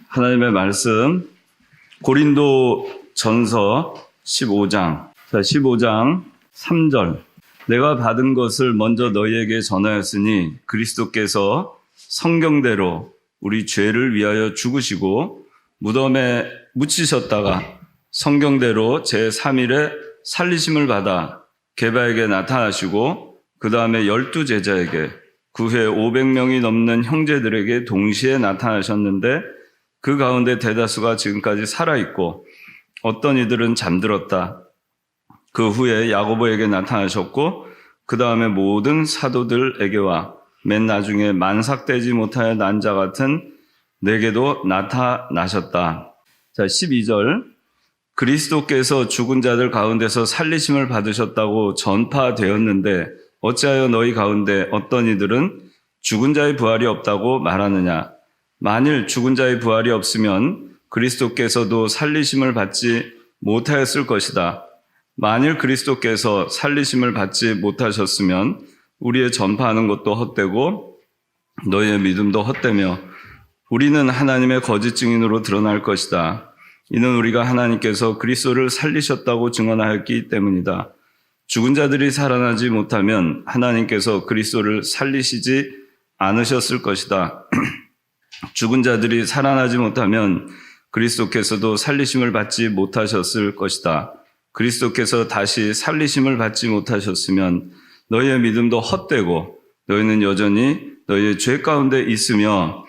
하나님의 말씀 고린도 전서 15장 15장 3절 내가 받은 것을 먼저 너희에게 전하였으니 그리스도께서 성경대로 우리 죄를 위하여 죽으시고 무덤에 묻히셨다가 성경대로 제3일에 살리심을 받아 게바에게 나타나시고 그 다음에 12제자에게 그 후에 500명이 넘는 형제들에게 동시에 나타나셨는데 그 가운데 대다수가 지금까지 살아있고 어떤 이들은 잠들었다. 그 후에 야고보에게 나타나셨고 그 다음에 모든 사도들에게와 맨 나중에 만삭되지 못하여 난 자 같은 내게도 나타나셨다. 자, 12절 그리스도께서 죽은 자들 가운데서 살리심을 받으셨다고 전파되었는데 어찌하여 너희 가운데 어떤 이들은 죽은 자의 부활이 없다고 말하느냐. 만일 죽은 자의 부활이 없으면 그리스도께서도 살리심을 받지 못하였을 것이다. 만일 그리스도께서 살리심을 받지 못하셨으면 우리의 전파하는 것도 헛되고 너희의 믿음도 헛되며 우리는 하나님의 거짓 증인으로 드러날 것이다. 이는 우리가 하나님께서 그리스도를 살리셨다고 증언하였기 때문이다. 죽은 자들이 살아나지 못하면 하나님께서 그리스도를 살리시지 않으셨을 것이다. 죽은 자들이 살아나지 못하면 그리스도께서도 살리심을 받지 못하셨을 것이다. 그리스도께서 다시 살리심을 받지 못하셨으면 너희의 믿음도 헛되고 너희는 여전히 너희의 죄 가운데 있으며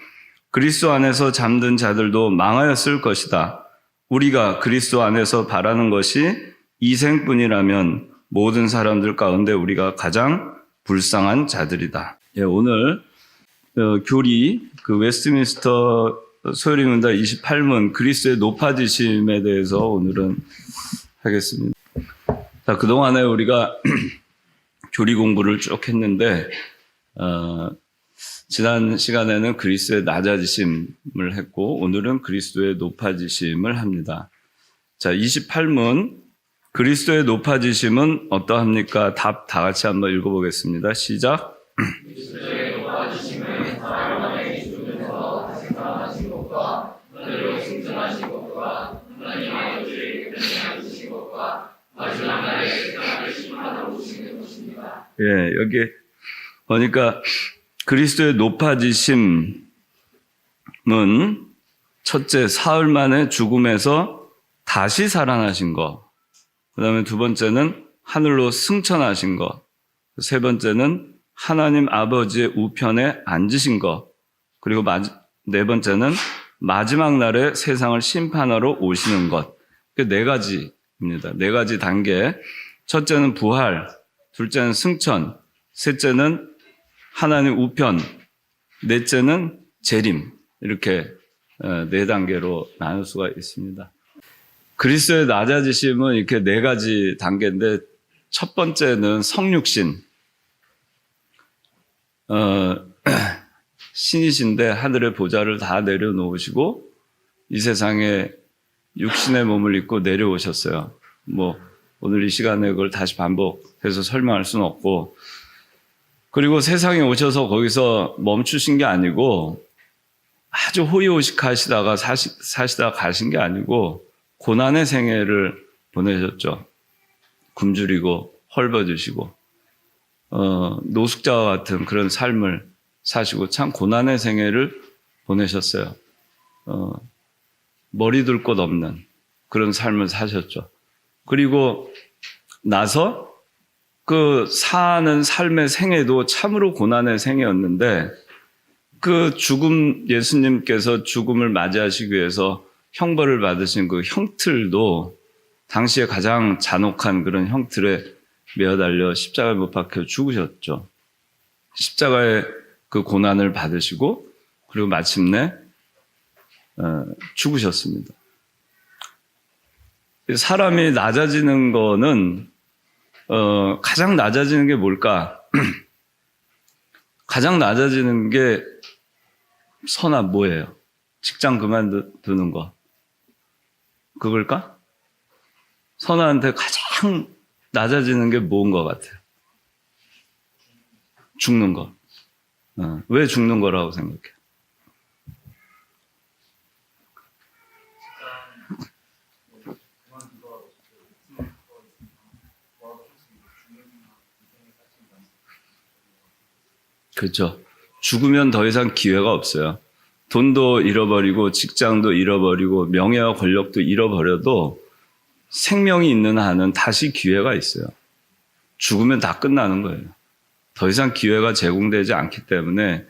그리스도 안에서 잠든 자들도 망하였을 것이다. 우리가 그리스도 안에서 바라는 것이 이생뿐이라면 모든 사람들 가운데 우리가 가장 불쌍한 자들이다. 오늘 교리 웨스트민스터 소요리문답 28문 그리스도의 높아지심에 대해서 오늘은 하겠습니다. 자, 그동안에 우리가 교리 공부를 쭉 했는데 지난 시간에는 그리스도의 낮아지심을 했고 오늘은 그리스도의 높아지심을 합니다. 자, 28문 그리스도의 높아지심은 어떠합니까? 답 다 같이 한번 읽어보겠습니다. 시작. 그리스도의 높아지심은 사람만에 주면서 다시 살아나신 것과 하늘로 승천하신 것과 하나님의 뜻을 결정하신 것과 마지막 날에 세상을 심판하러 오시는 것입니다. 여기 보니까 그리스도의 높아지심은 첫째 사흘 만에 죽음에서 다시 살아나신 것, 그 다음에 두 번째는 하늘로 승천하신 것, 세 번째는 하나님 아버지의 우편에 앉으신 것, 그리고 네 번째는 마지막 날에 세상을 심판하러 오시는 것. 네 가지입니다. 네 가지 단계. 첫째는 부활, 둘째는 승천, 셋째는 하나님 우편, 넷째는 재림. 이렇게 네 단계로 나눌 수가 있습니다. 그리스도의 낮아지심은 이렇게 네 가지 단계인데 첫 번째는 성육신. 신이신데 하늘의 보좌를 다 내려놓으시고 이 세상에 육신의 몸을 입고 내려오셨어요. 오늘 이 시간에 그걸 다시 반복해서 설명할 수는 없고, 그리고 세상에 오셔서 거기서 멈추신 게 아니고 아주 호의호식하시다가 사시다가 가신 게 아니고 고난의 생애를 보내셨죠. 굶주리고 헐벗으시고 노숙자와 같은 그런 삶을 사시고 참 고난의 생애를 보내셨어요. 머리 둘 곳 없는 그런 삶을 사셨죠. 그리고 나서 그 사는 삶의 생애도 참으로 고난의 생애였는데 그 예수님께서 죽음을 맞이하시기 위해서 형벌을 받으신 그 형틀도 당시에 가장 잔혹한 그런 형틀에 매어달려 십자가에 못 박혀 죽으셨죠. 십자가의 그 고난을 받으시고 그리고 마침내 죽으셨습니다. 사람이 낮아지는 거는 가장 낮아지는 게 뭘까? 가장 낮아지는 게 뭐예요? 직장 그만두는 거. 그걸까? 선아한테 가장 낮아지는 게 뭔 것 같아요? 죽는 거. 왜 죽는 거라고 생각해요? 그렇죠. 죽으면 더 이상 기회가 없어요. 돈도 잃어버리고 직장도 잃어버리고 명예와 권력도 잃어버려도 생명이 있는 한은 다시 기회가 있어요. 죽으면 다 끝나는 거예요. 더 이상 기회가 제공되지 않기 때문에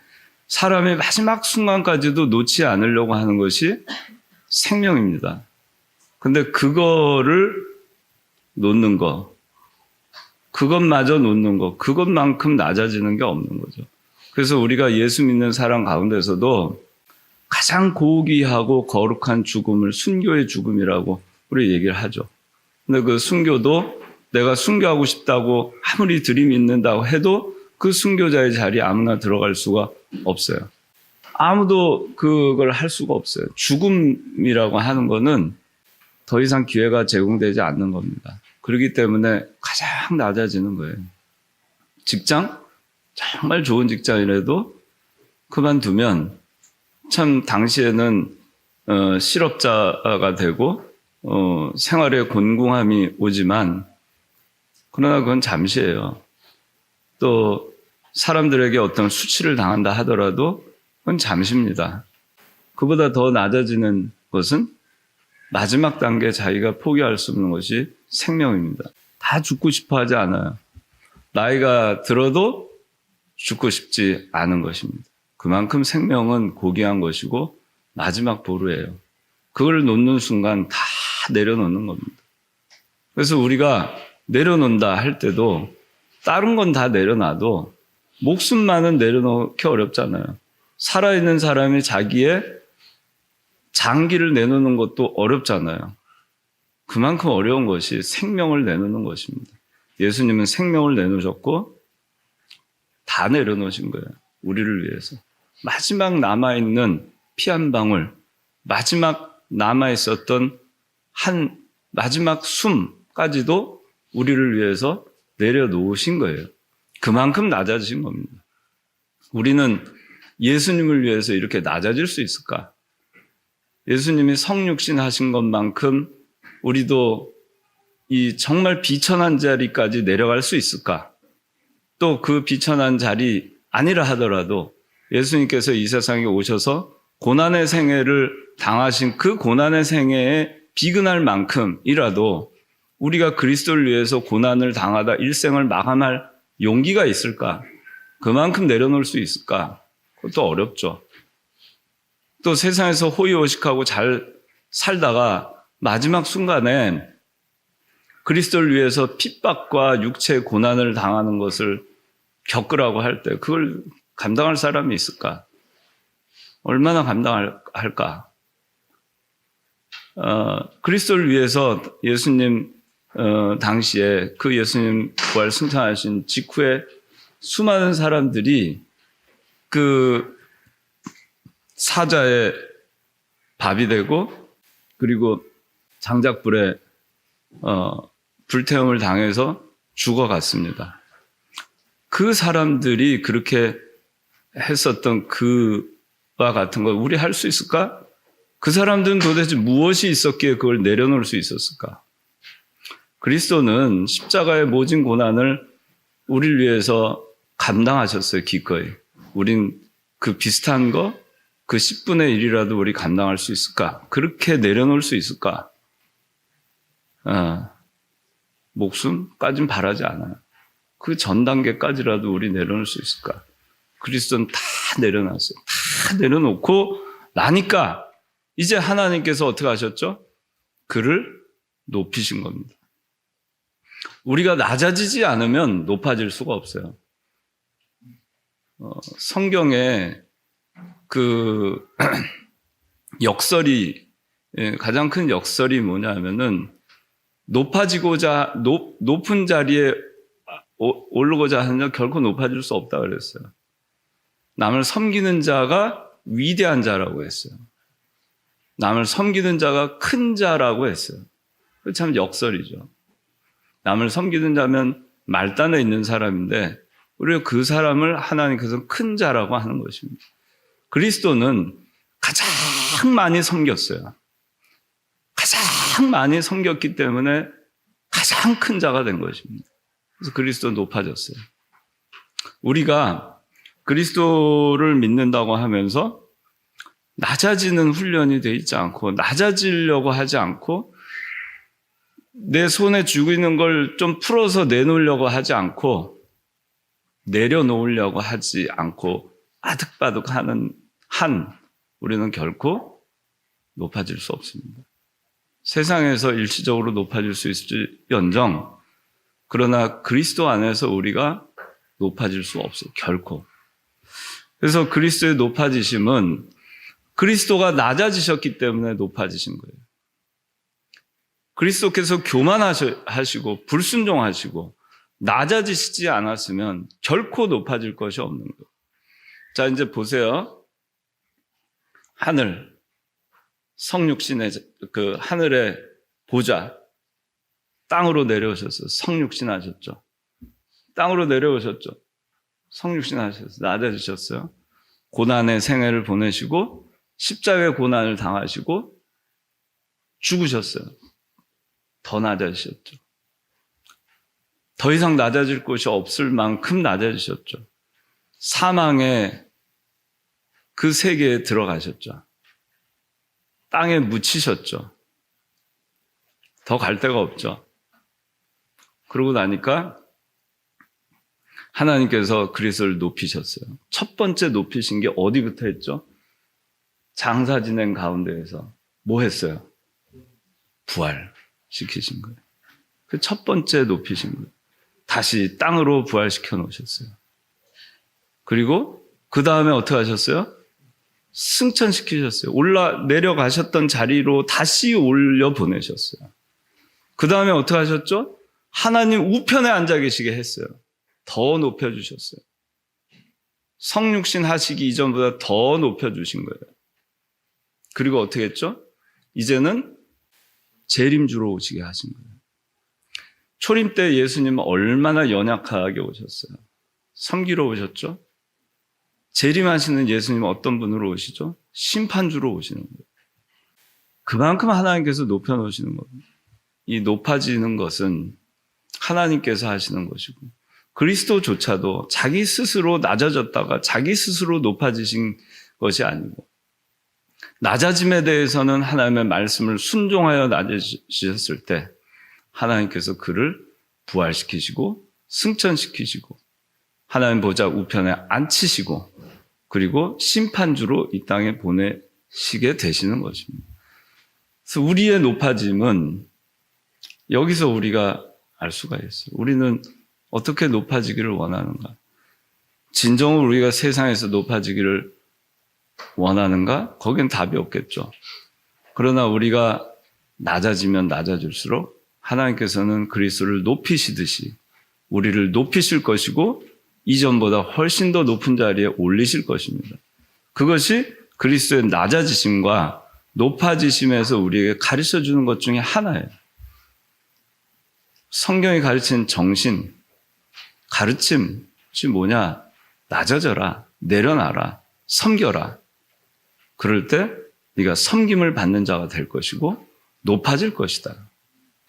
사람의 마지막 순간까지도 놓지 않으려고 하는 것이 생명입니다. 근데 그거를 놓는 거, 그것마저 놓는 거, 그것만큼 낮아지는 게 없는 거죠. 그래서 우리가 예수 믿는 사람 가운데서도 가장 고귀하고 거룩한 죽음을 순교의 죽음이라고 우리 얘기를 하죠. 근데 그 순교도 내가 순교하고 싶다고 아무리 들이밀는다고 해도 그 순교자의 자리에 아무나 들어갈 수가 없어요. 아무도 그걸 할 수가 없어요. 죽음이라고 하는 거는 더 이상 기회가 제공되지 않는 겁니다. 그렇기 때문에 가장 낮아지는 거예요. 직장? 정말 좋은 직장이라도 그만두면 참 당시에는 실업자가 되고 생활에 곤궁함이 오지만 그러나 그건 잠시예요. 또 사람들에게 어떤 수치를 당한다 하더라도 그건 잠시입니다. 그보다 더 낮아지는 것은 마지막 단계 자기가 포기할 수 없는 것이 생명입니다. 다 죽고 싶어 하지 않아요. 나이가 들어도 죽고 싶지 않은 것입니다. 그만큼 생명은 고귀한 것이고 마지막 보루예요. 그걸 놓는 순간 다 내려놓는 겁니다. 그래서 우리가 내려놓는다 할 때도 다른 건 다 내려놔도 목숨만은 내려놓기 어렵잖아요. 살아있는 사람이 자기의 장기를 내놓는 것도 어렵잖아요. 그만큼 어려운 것이 생명을 내놓는 것입니다. 예수님은 생명을 내놓으셨고 다 내려놓으신 거예요. 우리를 위해서. 마지막 남아있는 피 한 방울, 마지막 남아있었던 한 마지막 숨까지도 우리를 위해서 내려놓으신 거예요. 그만큼 낮아지신 겁니다. 우리는 예수님을 위해서 이렇게 낮아질 수 있을까? 예수님이 성육신 하신 것만큼 우리도 이 정말 비천한 자리까지 내려갈 수 있을까? 또 그 비천한 자리 아니라 하더라도 예수님께서 이 세상에 오셔서 고난의 생애를 당하신 그 고난의 생애에 비근할 만큼이라도 우리가 그리스도를 위해서 고난을 당하다 일생을 마감할 용기가 있을까? 그만큼 내려놓을 수 있을까? 그것도 어렵죠. 또 세상에서 호의호식하고 잘 살다가 마지막 순간에 그리스도를 위해서 핍박과 육체의 고난을 당하는 것을 겪으라고 할 때 그걸 감당할 사람이 있을까? 얼마나 감당할까? 그리스도를 위해서 예수님 당시에 그 예수님 부활 승천하신 직후에 수많은 사람들이 그 사자의 밥이 되고 그리고 장작불에 불태움을 당해서 죽어갔습니다. 그 사람들이 그렇게 했었던 그와 같은 걸 우리 할 수 있을까? 그 사람들은 도대체 무엇이 있었기에 그걸 내려놓을 수 있었을까? 그리스도는 십자가의 모진 고난을 우리를 위해서 감당하셨어요, 기꺼이. 우린 그 비슷한 거, 그 10분의 1이라도 우리 감당할 수 있을까? 그렇게 내려놓을 수 있을까? 목숨까진 바라지 않아요. 그 전 단계까지라도 우리 내려놓을 수 있을까? 그리스도는 다 내려놨어요. 다 내려놓고 나니까 이제 하나님께서 어떻게 하셨죠? 그를 높이신 겁니다. 우리가 낮아지지 않으면 높아질 수가 없어요. 성경에 그 역설이 가장 큰 역설이 뭐냐 하면은 높아지고자 높은 자리에 오르고자 하는 자 결코 높아질 수 없다 그랬어요. 남을 섬기는 자가 위대한 자라고 했어요. 남을 섬기는 자가 큰 자라고 했어요. 그 참 역설이죠. 남을 섬기는 자면 말단에 있는 사람인데 우리가 그 사람을 하나님께서 큰 자라고 하는 것입니다. 그리스도는 가장 많이 섬겼어요. 가장 많이 섬겼기 때문에 가장 큰 자가 된 것입니다. 그래서 그리스도 높아졌어요. 우리가 그리스도를 믿는다고 하면서 낮아지는 훈련이 되어 있지 않고, 낮아지려고 하지 않고, 내 손에 쥐고 있는 걸 좀 풀어서 내놓으려고 하지 않고, 내려놓으려고 하지 않고 아득바득 하는 우리는 결코 높아질 수 없습니다. 세상에서 일시적으로 높아질 수 있을지언정, 그러나 그리스도 안에서 우리가 높아질 수 없어요. 결코. 그래서 그리스도의 높아지심은 그리스도가 낮아지셨기 때문에 높아지신 거예요. 그리스도께서 교만하시고 불순종하시고 낮아지시지 않았으면 결코 높아질 것이 없는 거예요. 자, 이제 보세요. 하늘, 성육신의 그 하늘의 보좌, 땅으로 내려오셨어요. 성육신 하셨죠. 땅으로 내려오셨죠. 성육신 하셨어요. 낮아지셨어요. 고난의 생애를 보내시고 십자가의 고난을 당하시고 죽으셨어요. 더 낮아지셨죠. 더 이상 낮아질 곳이 없을 만큼 낮아지셨죠. 사망의 그 세계에 들어가셨죠. 땅에 묻히셨죠. 더 갈 데가 없죠. 그러고 나니까 하나님께서 그리스도를 높이셨어요. 첫 번째 높이신 게 어디부터 했죠? 장사 지낸 가운데에서 뭐 했어요? 부활시키신 거예요. 그 첫 번째 높이신 거예요. 다시 땅으로 부활시켜 놓으셨어요. 그리고 그 다음에 어떻게 하셨어요? 승천시키셨어요. 내려가셨던 자리로 다시 올려 보내셨어요. 그 다음에 어떻게 하셨죠? 하나님 우편에 앉아 계시게 했어요. 더 높여주셨어요. 성육신 하시기 이전보다 더 높여주신 거예요. 그리고 어떻게 했죠? 이제는 재림주로 오시게 하신 거예요. 초림 때 예수님은 얼마나 연약하게 오셨어요. 섬기러 오셨죠? 재림하시는 예수님은 어떤 분으로 오시죠? 심판주로 오시는 거예요. 그만큼 하나님께서 높여놓으시는 겁니다. 이 높아지는 것은 하나님께서 하시는 것이고, 그리스도조차도 자기 스스로 낮아졌다가 자기 스스로 높아지신 것이 아니고, 낮아짐에 대해서는 하나님의 말씀을 순종하여 낮아지셨을 때 하나님께서 그를 부활시키시고 승천시키시고 하나님 보좌 우편에 앉히시고 그리고 심판주로 이 땅에 보내시게 되시는 것입니다. 그래서 우리의 높아짐은 여기서 우리가 알 수가 있어요. 우리는 어떻게 높아지기를 원하는가? 진정으로 우리가 세상에서 높아지기를 원하는가? 거긴 답이 없겠죠. 그러나 우리가 낮아지면 낮아질수록 하나님께서는 그리스도를 높이시듯이 우리를 높이실 것이고 이전보다 훨씬 더 높은 자리에 올리실 것입니다. 그것이 그리스도의 낮아지심과 높아지심에서 우리에게 가르쳐주는 것 중에 하나예요. 성경이 가르치는 정신, 가르침이 뭐냐? 낮아져라, 내려놔라, 섬겨라. 그럴 때 네가 섬김을 받는 자가 될 것이고 높아질 것이다.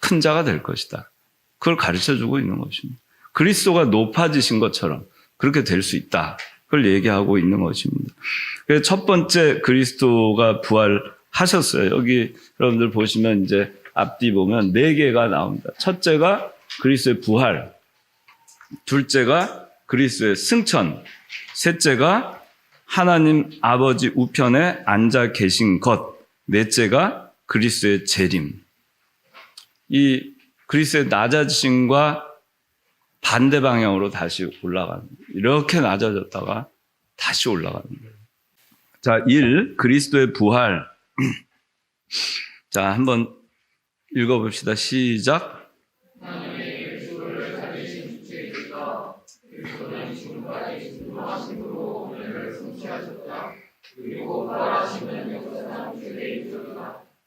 큰 자가 될 것이다. 그걸 가르쳐주고 있는 것입니다. 그리스도가 높아지신 것처럼 그렇게 될 수 있다. 그걸 얘기하고 있는 것입니다. 그래서 첫 번째 그리스도가 부활하셨어요. 여기 여러분들 보시면 이제 앞뒤 보면 4개가 나옵니다. 첫째가 그리스도의 부활, 둘째가 그리스도의 승천, 셋째가 하나님 아버지 우편에 앉아 계신 것, 넷째가 그리스도의 재림. 이 그리스도의 낮아지심과 반대 방향으로 다시 올라가는 거예요. 이렇게 낮아졌다가 다시 올라가는 거예요. 자, 1. 그리스도의 부활. 자, 한번 읽어봅시다. 시작.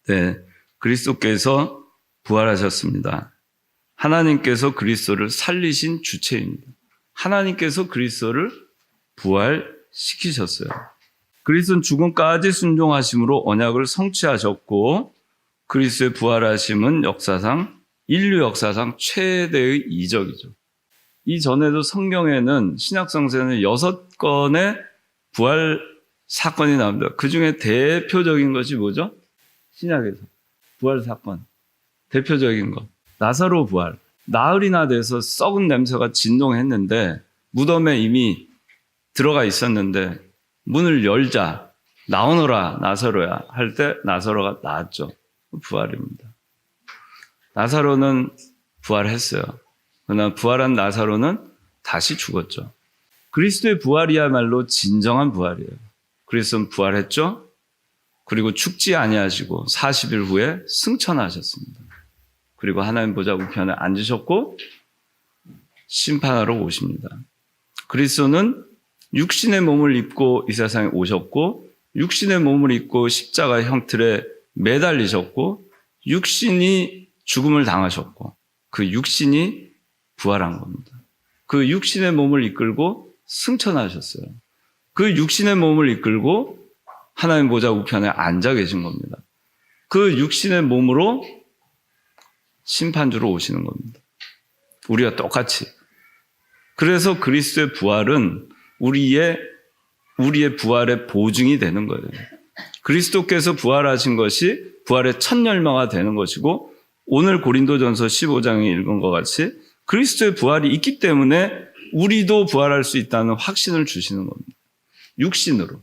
네, 그리스도께서 부활하셨습니다. 하나님께서 그리스도를 살리신 주체입니다. 하나님께서 그리스도를 부활시키셨어요. 그리스도는 죽음까지 순종하심으로 언약을 성취하셨고 그리스도의 부활하심은 인류 역사상 최대의 이적이죠. 이전에도 성경에는 신약성서에는 6건의 부활 사건이 나옵니다. 그 중에 대표적인 것이 뭐죠? 신약에서 부활 사건 대표적인 것 나사로 부활. 나흘이나 돼서 썩은 냄새가 진동했는데 무덤에 이미 들어가 있었는데 문을 열자 나오너라 나사로야 할 때 나사로가 나왔죠. 부활입니다. 나사로는 부활했어요. 그러나 부활한 나사로는 다시 죽었죠. 그리스도의 부활이야말로 진정한 부활이에요. 그리스도는 부활했죠. 그리고 죽지 아니하시고 40일 후에 승천하셨습니다. 그리고 하나님 보좌 우편에 앉으셨고 심판하러 오십니다. 그리스도는 육신의 몸을 입고 이 세상에 오셨고 육신의 몸을 입고 십자가 형틀에 매달리셨고 육신이 죽음을 당하셨고 그 육신이 부활한 겁니다. 그 육신의 몸을 이끌고 승천하셨어요. 그 육신의 몸을 이끌고 하나님 보좌 우편에 앉아 계신 겁니다. 그 육신의 몸으로 심판주로 오시는 겁니다. 우리가 똑같이. 그래서 그리스도의 부활은 우리의 부활의 보증이 되는 거예요. 그리스도께서 부활하신 것이 부활의 첫 열매가 되는 것이고 오늘 고린도전서 15장에 읽은 것 같이 그리스도의 부활이 있기 때문에 우리도 부활할 수 있다는 확신을 주시는 겁니다. 육신으로.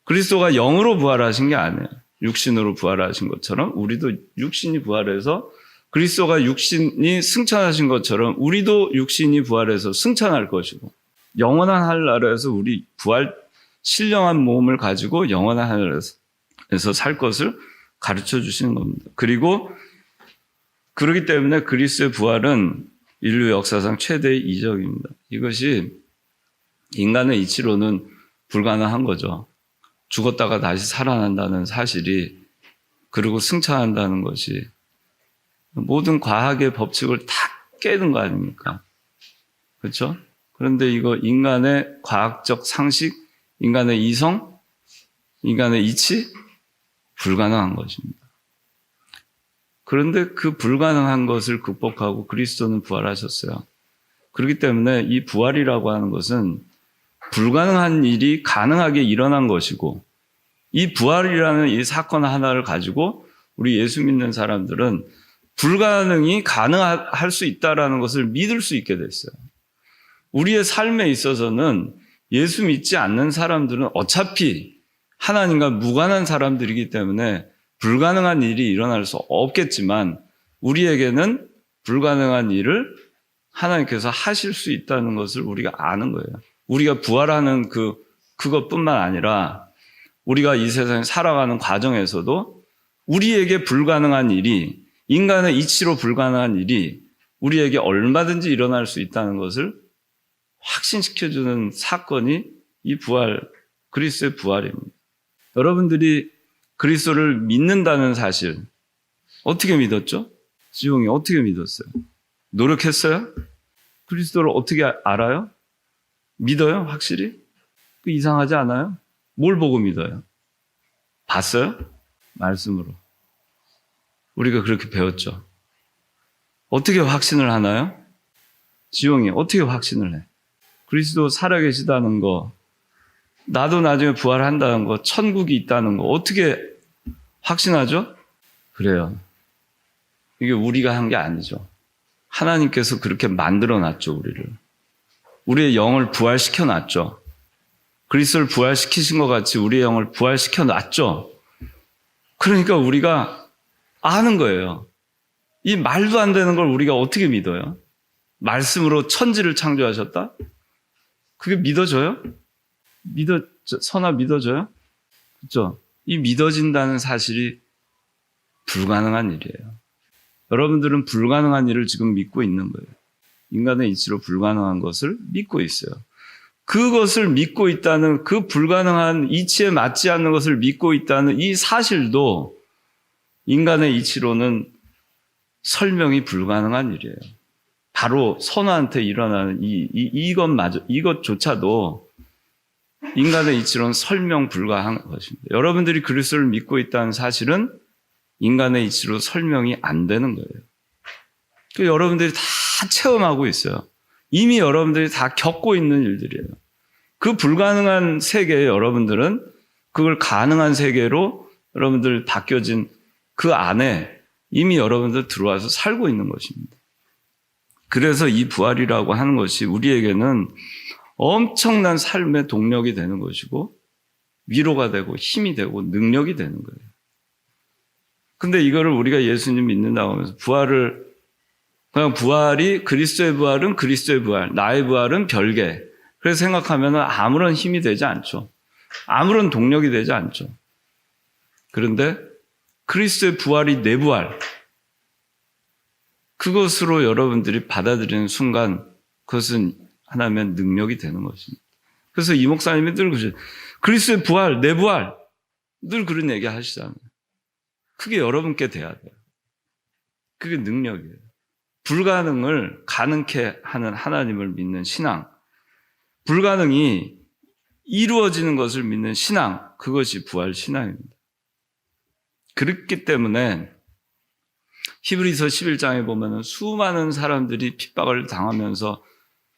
그리스도가 영으로 부활하신 게 아니에요. 육신으로 부활하신 것처럼 우리도 육신이 부활해서 그리스도가 육신이 승천하신 것처럼 우리도 육신이 부활해서 승천할 것이고 영원한 하늘나라에서 우리 부활 신령한 몸을 가지고 영원한 하늘에서 살 것을 가르쳐 주시는 겁니다. 그리고 그렇기 때문에 그리스도의 부활은 인류 역사상 최대의 이적입니다. 이것이 인간의 이치로는 불가능한 거죠. 죽었다가 다시 살아난다는 사실이 그리고 승천한다는 것이 모든 과학의 법칙을 다 깨는 거 아닙니까? 그렇죠? 그런데 이거 인간의 과학적 상식, 인간의 이성, 인간의 이치 불가능한 것입니다. 그런데 그 불가능한 것을 극복하고 그리스도는 부활하셨어요. 그렇기 때문에 이 부활이라고 하는 것은 불가능한 일이 가능하게 일어난 것이고 이 부활이라는 이 사건 하나를 가지고 우리 예수 믿는 사람들은 불가능이 가능할 수 있다는 것을 믿을 수 있게 됐어요. 우리의 삶에 있어서는 예수 믿지 않는 사람들은 어차피 하나님과 무관한 사람들이기 때문에 불가능한 일이 일어날 수 없겠지만 우리에게는 불가능한 일을 하나님께서 하실 수 있다는 것을 우리가 아는 거예요. 우리가 부활하는 그것뿐만 아니라 우리가 이 세상에 살아가는 과정에서도 우리에게 불가능한 일이 인간의 이치로 불가능한 일이 우리에게 얼마든지 일어날 수 있다는 것을 확신시켜주는 사건이 이 부활, 그리스도의 부활입니다. 여러분들이 그리스도를 믿는다는 사실 어떻게 믿었죠? 지용이 어떻게 믿었어요? 노력했어요? 그리스도를 어떻게 알아요? 믿어요? 확실히? 이상하지 않아요? 뭘 보고 믿어요? 봤어요? 말씀으로. 우리가 그렇게 배웠죠. 어떻게 확신을 하나요? 지용이 어떻게 확신을 해? 그리스도 살아계시다는 거, 나도 나중에 부활한다는 거, 천국이 있다는 거 어떻게 확신하죠? 그래요. 이게 우리가 한 게 아니죠. 하나님께서 그렇게 만들어놨죠, 우리를. 우리의 영을 부활시켜놨죠. 그리스도를 부활시키신 것 같이 우리의 영을 부활시켜놨죠. 그러니까 우리가 아는 거예요. 이 말도 안 되는 걸 우리가 어떻게 믿어요? 말씀으로 천지를 창조하셨다? 그게 믿어져요? 선아 믿어져요? 그렇죠? 이 믿어진다는 사실이 불가능한 일이에요. 여러분들은 불가능한 일을 지금 믿고 있는 거예요. 인간의 이치로 불가능한 것을 믿고 있어요. 그것을 믿고 있다는 그 불가능한 이치에 맞지 않는 것을 믿고 있다는 이 사실도 인간의 이치로는 설명이 불가능한 일이에요. 바로 선아한테 일어나는 이것조차도 인간의 이치로는 설명 불가한 것입니다. 여러분들이 그리스도를 믿고 있다는 사실은 인간의 이치로 설명이 안 되는 거예요. 여러분들이 다 체험하고 있어요. 이미 여러분들이 다 겪고 있는 일들이에요. 그 불가능한 세계에 여러분들은 그걸 가능한 세계로 여러분들 바뀌어진 그 안에 이미 여러분들 들어와서 살고 있는 것입니다. 그래서 이 부활이라고 하는 것이 우리에게는 엄청난 삶의 동력이 되는 것이고 위로가 되고 힘이 되고 능력이 되는 거예요. 근데 이거를 우리가 예수님 믿는다고 하면서 그냥 부활이 그리스도의 부활은 그리스도의 부활, 나의 부활은 별개. 그래서 생각하면 아무런 힘이 되지 않죠. 아무런 동력이 되지 않죠. 그런데 그리스도의 부활이 내 부활, 그것으로 여러분들이 받아들이는 순간 그것은 하나님의 능력이 되는 것입니다. 그래서 이 목사님이 늘 그러죠. 그리스도의 부활, 내 부활, 늘 그런 얘기 하시잖아요. 그게 여러분께 돼야 돼요. 그게 능력이에요. 불가능을 가능케 하는 하나님을 믿는 신앙, 불가능이 이루어지는 것을 믿는 신앙, 그것이 부활 신앙입니다. 그렇기 때문에 히브리서 11장에 보면 수많은 사람들이 핍박을 당하면서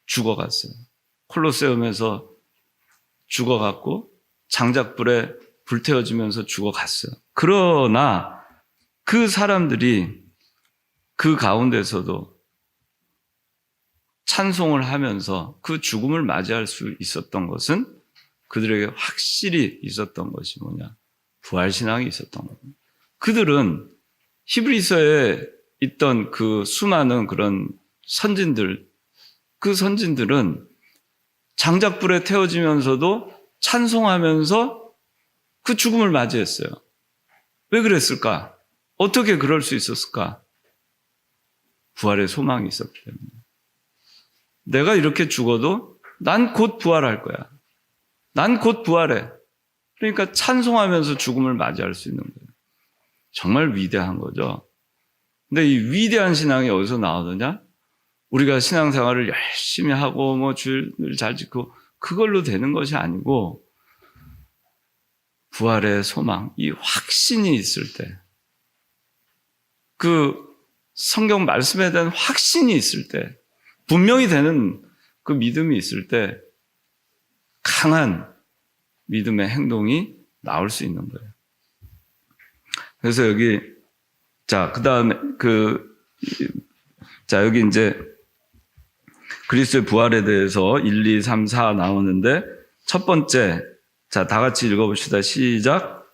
죽어갔어요. 콜로세움에서 죽어갔고 장작불에 불태워지면서 죽어갔어요. 그러나 그 사람들이 그 가운데서도 찬송을 하면서 그 죽음을 맞이할 수 있었던 것은 그들에게 확실히 있었던 것이 뭐냐? 부활신앙이 있었던 겁니다. 그들은 히브리서에 있던 그 수많은 그런 선진들, 그 선진들은 장작불에 태워지면서도 찬송하면서 그 죽음을 맞이했어요. 왜 그랬을까? 어떻게 그럴 수 있었을까? 부활의 소망이 있었기 때문에. 내가 이렇게 죽어도 난 곧 부활할 거야. 난 곧 부활해. 그러니까 찬송하면서 죽음을 맞이할 수 있는 거예요. 정말 위대한 거죠. 근데 이 위대한 신앙이 어디서 나오느냐? 우리가 신앙생활을 열심히 하고 뭐 주일을 잘 지키고 그걸로 되는 것이 아니고 부활의 소망, 이 확신이 있을 때, 그 성경 말씀에 대한 확신이 있을 때, 분명히 되는 그 믿음이 있을 때 강한 믿음의 행동이 나올 수 있는 거예요. 그래서 여기 그다음에 여기 이제 그리스도의 부활에 대해서 1, 2, 3, 4 나오는데 첫 번째 다 같이 읽어봅시다. 시작.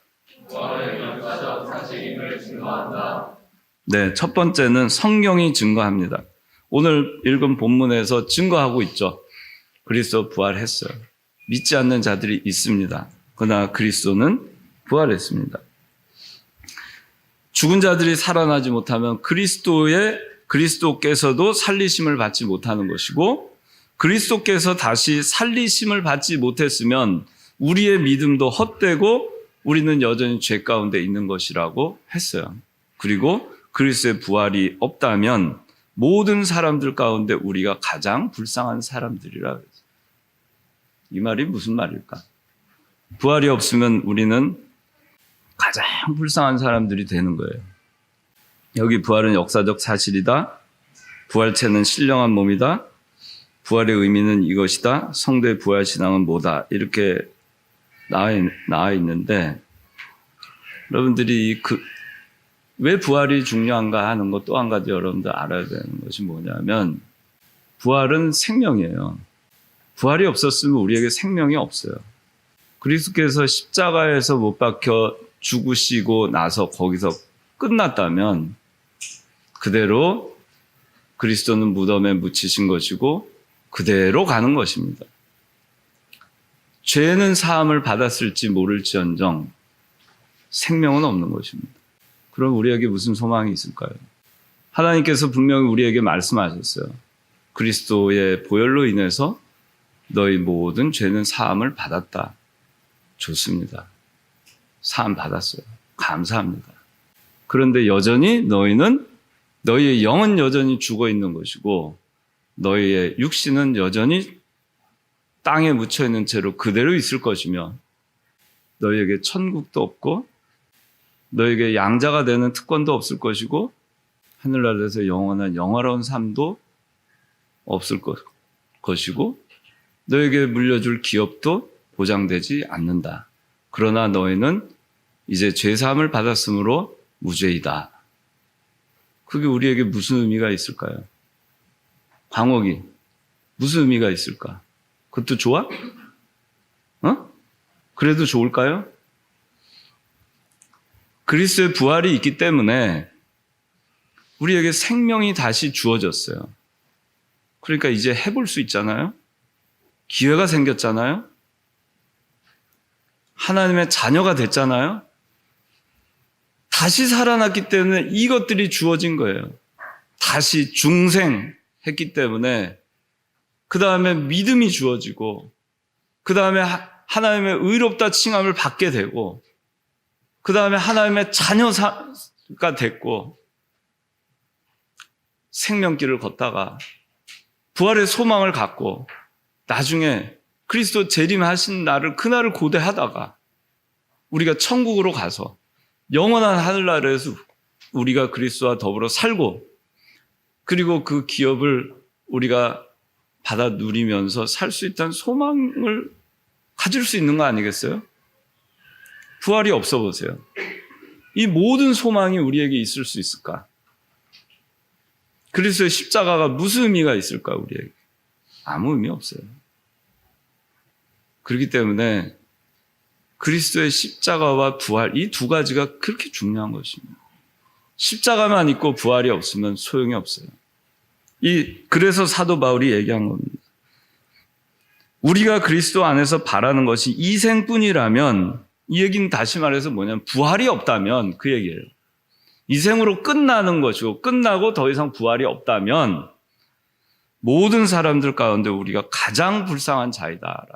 부활의 역사적 사실임을 증거한다. 네, 첫 번째는 성경이 증거합니다. 오늘 읽은 본문에서 증거하고 있죠. 그리스도 부활했어요. 믿지 않는 자들이 있습니다. 그러나 그리스도는 부활했습니다. 죽은 자들이 살아나지 못하면 그리스도께서도 살리심을 받지 못하는 것이고 그리스도께서 다시 살리심을 받지 못했으면 우리의 믿음도 헛되고 우리는 여전히 죄 가운데 있는 것이라고 했어요. 그리고 그리스도의 부활이 없다면 모든 사람들 가운데 우리가 가장 불쌍한 사람들이라 그랬어요. 이 말이 무슨 말일까? 부활이 없으면 우리는 가장 불쌍한 사람들이 되는 거예요. 여기 부활은 역사적 사실이다. 부활체는 신령한 몸이다. 부활의 의미는 이것이다. 성도의 부활 신앙은 뭐다. 이렇게 나와 있는데 여러분들이 왜 부활이 중요한가 하는 것 또 한 가지 여러분들 알아야 되는 것이 뭐냐면 부활은 생명이에요. 부활이 없었으면 우리에게 생명이 없어요. 그리스도께서 십자가에서 못 박혀 죽으시고 나서 거기서 끝났다면 그대로 그리스도는 무덤에 묻히신 것이고 그대로 가는 것입니다. 죄는 사함을 받았을지 모를지언정 생명은 없는 것입니다. 그럼 우리에게 무슨 소망이 있을까요? 하나님께서 분명히 우리에게 말씀하셨어요. 그리스도의 보혈로 인해서 너희 모든 죄는 사함을 받았다. 좋습니다. 사함 받았어요. 감사합니다. 그런데 여전히 너희의 영은 여전히 죽어 있는 것이고 너희의 육신은 여전히 땅에 묻혀 있는 채로 그대로 있을 것이며 너희에게 천국도 없고 너희에게 양자가 되는 특권도 없을 것이고 하늘나라에서 영원한 영화로운 삶도 없을 것이고 너에게 물려줄 기업도 보장되지 않는다. 그러나 너희는 이제 죄사함을 받았으므로 무죄이다. 그게 우리에게 무슨 의미가 있을까요? 광옥이 무슨 의미가 있을까? 그것도 좋아? 그래도 좋을까요? 그리스도의 부활이 있기 때문에 우리에게 생명이 다시 주어졌어요. 그러니까 이제 해볼 수 있잖아요. 기회가 생겼잖아요. 하나님의 자녀가 됐잖아요. 다시 살아났기 때문에 이것들이 주어진 거예요. 다시 중생했기 때문에 그 다음에 믿음이 주어지고 그 다음에 하나님의 의롭다 칭함을 받게 되고 그 다음에 하나님의 자녀가 됐고 생명길을 걷다가 부활의 소망을 갖고 나중에 그리스도 재림하신 날을 그날을 고대하다가 우리가 천국으로 가서 영원한 하늘나라에서 우리가 그리스도와 더불어 살고 그리고 그 기업을 우리가 받아 누리면서 살 수 있다는 소망을 가질 수 있는 거 아니겠어요? 부활이 없어 보세요. 이 모든 소망이 우리에게 있을 수 있을까? 그리스도의 십자가가 무슨 의미가 있을까 우리에게? 아무 의미 없어요. 그렇기 때문에 그리스도의 십자가와 부활 이 두 가지가 그렇게 중요한 것입니다. 십자가만 있고 부활이 없으면 소용이 없어요. 그래서 사도 바울이 얘기한 겁니다. 우리가 그리스도 안에서 바라는 것이 이 생뿐이라면 이 얘기는 다시 말해서 뭐냐면 부활이 없다면 그 얘기예요. 이 생으로 끝나는 것이고 끝나고 더 이상 부활이 없다면 모든 사람들 가운데 우리가 가장 불쌍한 자이다.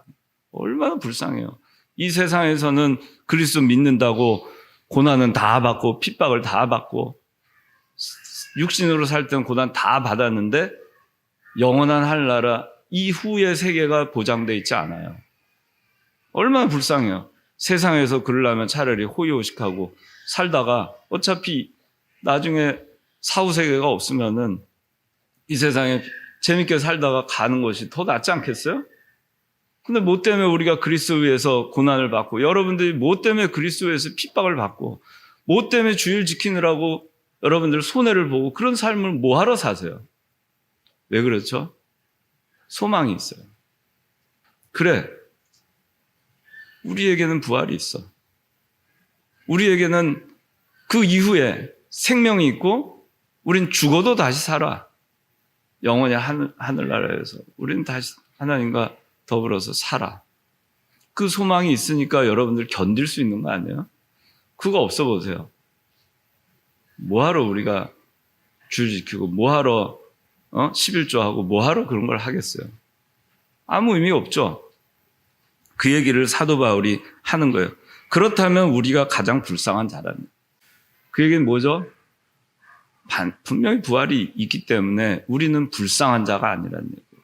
얼마나 불쌍해요. 이 세상에서는 그리스도 믿는다고 고난은 다 받고 핍박을 다 받고 육신으로 살 때는 고난 다 받았는데 영원한 하늘나라 이후의 세계가 보장되어 있지 않아요. 얼마나 불쌍해요. 세상에서 그러려면 차라리 호의호식하고 살다가 어차피 나중에 사후세계가 없으면은 이 세상에 재밌게 살다가 가는 것이 더 낫지 않겠어요? 근데 뭐 때문에 우리가 그리스도 위해서 고난을 받고 여러분들이 뭐 때문에 그리스도 위해서 핍박을 받고 뭐 때문에 주일 지키느라고 여러분들 손해를 보고 그런 삶을 뭐하러 사세요? 왜 그렇죠? 소망이 있어요. 그래. 우리에게는 부활이 있어. 우리에게는 그 이후에 생명이 있고 우린 죽어도 다시 살아. 영원히 하늘나라에서 우리는 다시 하나님과 더불어서 살아. 그 소망이 있으니까 여러분들 견딜 수 있는 거 아니에요? 그거 없어 보세요. 뭐하러 우리가 줄 지키고 뭐하러 11조하고 뭐하러 그런 걸 하겠어요? 아무 의미 없죠. 그 얘기를 사도 바울이 하는 거예요. 그렇다면 우리가 가장 불쌍한 자라는 그 얘기는 뭐죠? 분명히 부활이 있기 때문에 우리는 불쌍한 자가 아니라는 얘기예요.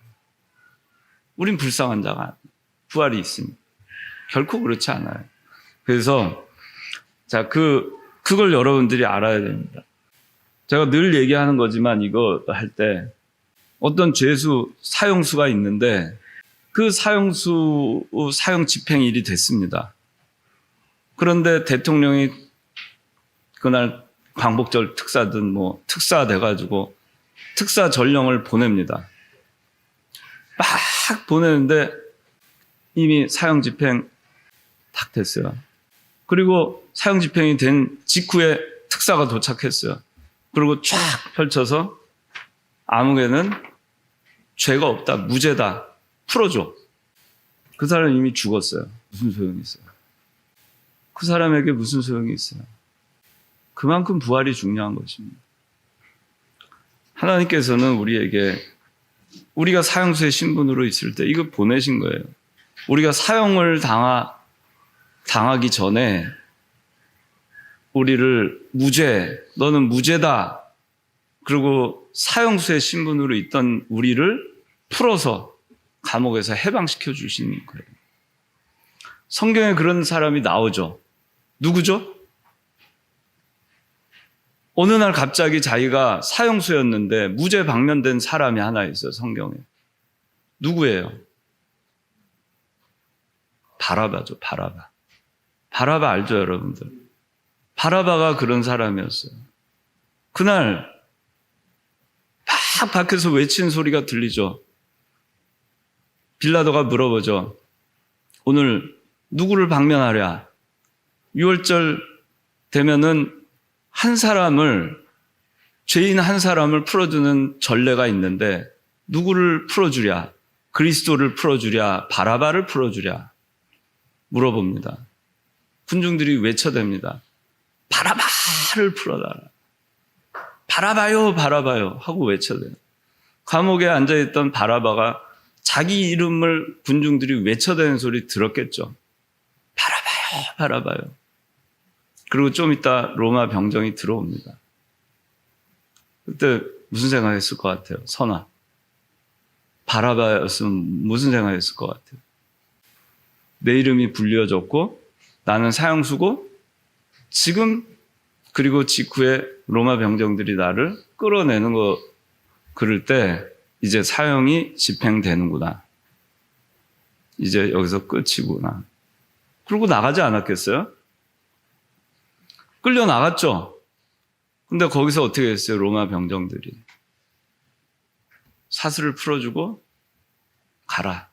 우린 불쌍한 자가 아니에요. 부활이 있습니다. 결코 그렇지 않아요. 그래서 그걸 여러분들이 알아야 됩니다. 제가 늘 얘기하는 거지만 이거 할 때 어떤 죄수 사형수가 있는데 그 사형수 사형 집행일이 됐습니다. 그런데 대통령이 그날 광복절 특사든 뭐 특사 돼가지고 특사 전령을 보냅니다. 막 보내는데 이미 사형 집행 딱 됐어요. 그리고 사형 집행이 된 직후에 특사가 도착했어요. 그리고 쫙 펼쳐서 아무개는 죄가 없다, 무죄다, 풀어줘. 그 사람은 이미 죽었어요. 무슨 소용이 있어요? 그 사람에게 무슨 소용이 있어요? 그만큼 부활이 중요한 것입니다. 하나님께서는 우리에게 우리가 사형수의 신분으로 있을 때 이거 보내신 거예요. 우리가 사형을 당하기 전에 우리를 너는 무죄다. 그리고 사형수의 신분으로 있던 우리를 풀어서 감옥에서 해방시켜 주시는 거예요. 성경에 그런 사람이 나오죠. 누구죠? 어느 날 갑자기 자기가 사형수였는데 무죄 방면된 사람이 하나 있어요, 성경에. 누구예요? 바라바죠, 바라바. 바라바 알죠, 여러분들? 바라바가 그런 사람이었어요. 그날 막 밖에서 외치는 소리가 들리죠. 빌라도가 물어보죠. 오늘 누구를 방면하랴? 6월절 되면은 죄인 한 사람을 풀어주는 전례가 있는데 누구를 풀어주랴? 그리스도를 풀어주랴? 바라바를 풀어주랴? 물어봅니다. 군중들이 외쳐댑니다. 바라바를 풀어달라. 바라바요, 바라바요 하고 외쳐대요. 감옥에 앉아있던 바라바가 자기 이름을 군중들이 외쳐대는 소리 들었겠죠. 바라바요, 바라바요. 그리고 좀 이따 로마 병정이 들어옵니다. 그때 무슨 생각했을 것 같아요? 선아. 바라바였으면 무슨 생각했을 것 같아요? 내 이름이 불려졌고 나는 사형수고 지금 그리고 직후에 로마 병정들이 나를 끌어내는 거 그럴 때 이제 사형이 집행되는구나. 이제 여기서 끝이구나. 그러고 나가지 않았겠어요? 끌려 나갔죠. 근데 거기서 어떻게 했어요? 로마 병정들이 사슬을 풀어주고 가라.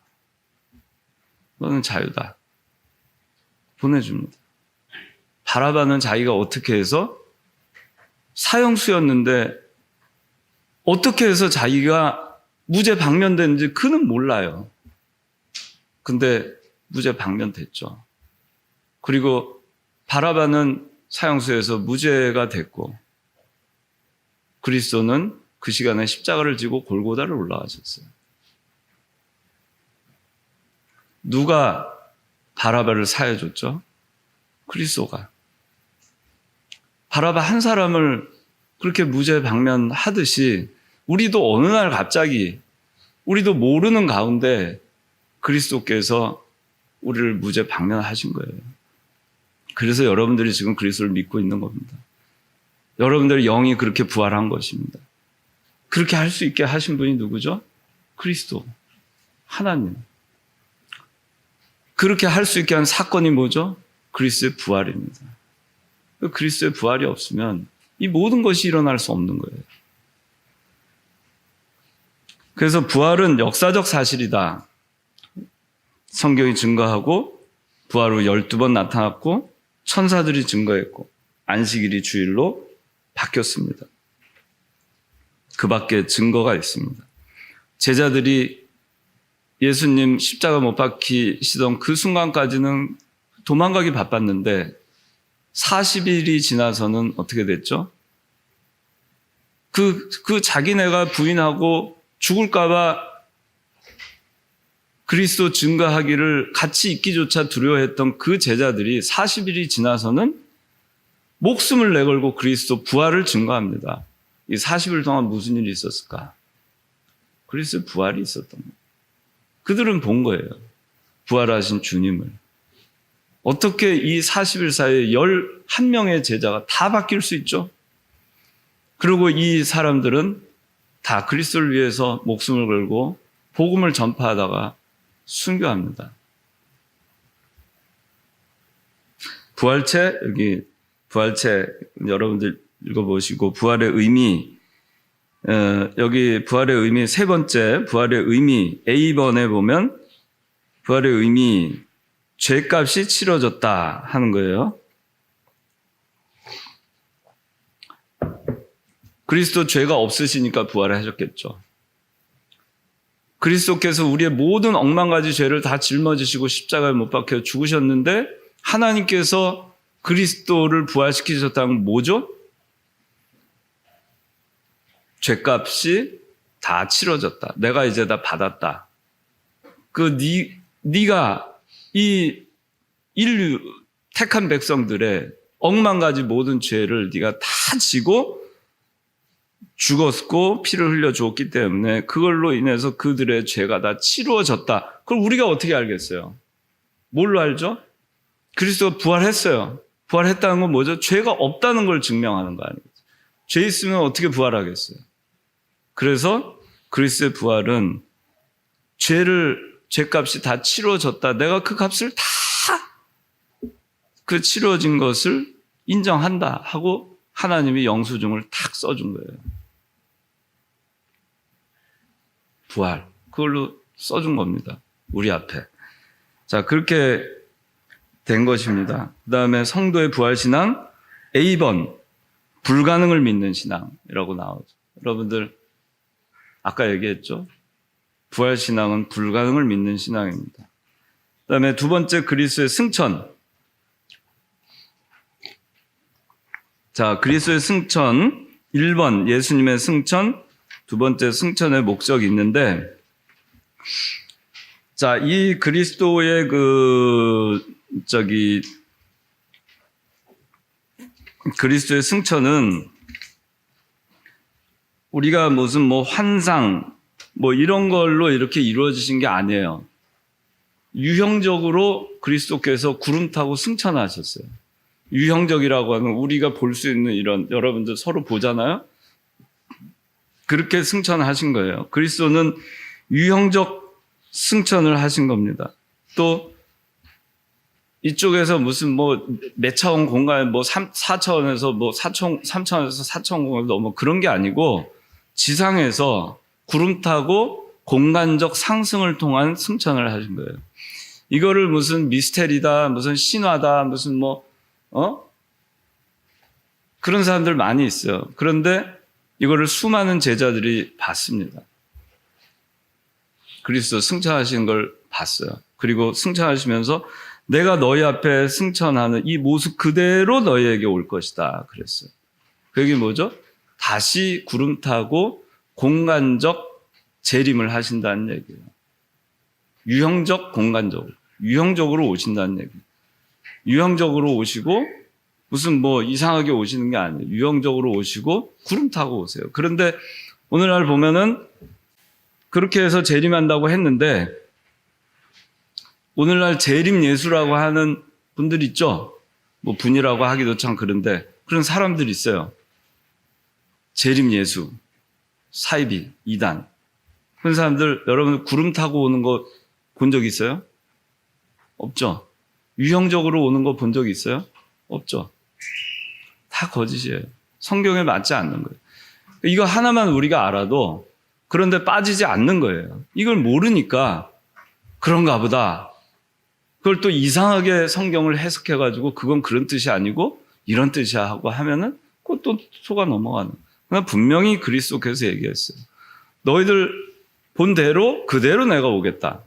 너는 자유다. 보내줍니다. 바라바는 자기가 어떻게 해서 사형수였는데 어떻게 해서 자기가 무죄 방면됐는지 그는 몰라요. 근데 무죄 방면됐죠. 그리고 바라바는 사형수에서 무죄가 됐고 그리스도는 그 시간에 십자가를 지고 골고다를 올라가셨어요. 누가 바라바를 사해줬죠? 그리스도가. 바라바 한 사람을 그렇게 무죄 방면하듯이 우리도 어느 날 갑자기 우리도 모르는 가운데 그리스도께서 우리를 무죄 방면하신 거예요. 그래서 여러분들이 지금 그리스도를 믿고 있는 겁니다. 여러분들의 영이 그렇게 부활한 것입니다. 그렇게 할 수 있게 하신 분이 누구죠? 그리스도, 하나님. 그렇게 할 수 있게 한 사건이 뭐죠? 그리스도의 부활입니다. 그리스도의 부활이 없으면 이 모든 것이 일어날 수 없는 거예요. 그래서 부활은 역사적 사실이다. 성경이 증거하고 부활 후 12번 나타났고 천사들이 증거했고 안식일이 주일로 바뀌었습니다. 그 밖에 증거가 있습니다. 제자들이 예수님 십자가 못 박히시던 그 순간까지는 도망가기 바빴는데 40일이 지나서는 어떻게 됐죠? 그 자기네가 부인하고 죽을까봐 그리스도 증거하기를 같이 있기조차 두려워했던 그 제자들이 40일이 지나서는 목숨을 내걸고 그리스도 부활을 증거합니다. 이 40일 동안 무슨 일이 있었을까? 그리스도 부활이 있었던 거예요. 그들은 본 거예요. 부활하신 주님을. 어떻게 이 40일 사이에 11명의 제자가 다 바뀔 수 있죠? 그리고 이 사람들은 다 그리스도를 위해서 목숨을 걸고 복음을 전파하다가 순교합니다. 부활체, 여기 부활체 여러분들 읽어보시고 부활의 의미, 여기 부활의 의미 세 번째 부활의 의미 A번에 보면 부활의 의미 죄값이 치러졌다 하는 거예요. 그리스도 죄가 없으시니까 부활을 하셨겠죠. 그리스도께서 우리의 모든 억만가지 죄를 다 짊어지시고 십자가에 못 박혀 죽으셨는데 하나님께서 그리스도를 부활시키셨다는 건 뭐죠? 죄값이 다 치러졌다. 내가 이제 다 받았다. 네가 이 인류 택한 백성들의 억만가지 모든 죄를 네가 다 지고 죽었고 피를 흘려 주었기 때문에 그걸로 인해서 그들의 죄가 다 치루어졌다. 그걸 우리가 어떻게 알겠어요? 뭘로 알죠? 그리스도가 부활했어요. 부활했다는 건 뭐죠? 죄가 없다는 걸 증명하는 거 아니겠어요? 죄 있으면 어떻게 부활하겠어요? 그래서 그리스도의 부활은 죄값이 다 치러졌다. 내가 그 값을 다 그 치러진 것을 인정한다 하고 하나님이 영수증을 탁 써준 거예요. 부활. 그걸로 써준 겁니다. 우리 앞에. 자, 그렇게 된 것입니다. 그 다음에 성도의 부활신앙 A번. 불가능을 믿는 신앙이라고 나오죠. 여러분들 아까 얘기했죠. 부활신앙은 불가능을 믿는 신앙입니다. 그 다음에 두 번째 그리스도의 승천. 자, 그리스도의 승천 1번 예수님의 승천, 두 번째 승천의 목적이 있는데, 자, 이 그리스도의 그리스도의 승천은 우리가 무슨 뭐 환상 이런 걸로 이렇게 이루어지신 게 아니에요. 유형적으로 그리스도께서 구름 타고 승천하셨어요. 유형적이라고 하면 우리가 볼 수 있는 이런, 여러분들 서로 보잖아요. 그렇게 승천하신 거예요. 그리스도는 유형적 승천을 하신 겁니다. 또 이쪽에서 무슨 몇 차원 공간 4차원에서 3차원에서 4차원 공간 그런 게 아니고 지상에서 구름 타고 공간적 상승을 통한 승천을 하신 거예요. 이거를 무슨 미스테리다, 무슨 신화다, 무슨 그런 사람들 많이 있어요. 그런데 이거를 수많은 제자들이 봤습니다. 그리스도 승천하시는 걸 봤어요. 그리고 승천하시면서 내가 너희 앞에 승천하는 이 모습 그대로 너희에게 올 것이다 그랬어요. 그게 뭐죠? 다시 구름 타고 공간적 재림을 하신다는 얘기예요. 유형적, 공간적으로. 유형적으로 오신다는 얘기예요. 유형적으로 오시고 무슨 이상하게 오시는 게 아니에요. 유형적으로 오시고 구름 타고 오세요. 그런데 오늘날 보면은 그렇게 해서 재림한다고 했는데 오늘날 재림 예수라고 하는 분들 있죠? 분이라고 하기도 참 그런데 그런 사람들이 있어요. 재림 예수, 사이비, 이단. 그런 사람들 여러분 구름 타고 오는 거 본 적 있어요? 없죠? 유형적으로 오는 거 본 적 있어요? 없죠? 다 거짓이에요. 성경에 맞지 않는 거예요. 이거 하나만 우리가 알아도 그런데 빠지지 않는 거예요. 이걸 모르니까 그런가 보다. 그걸 또 이상하게 성경을 해석해가지고 그건 그런 뜻이 아니고 이런 뜻이야 하고 하면은 그것도 속아 넘어가는. 그러나 분명히 그리스도께서 얘기했어요. 너희들 본 대로 그대로 내가 오겠다.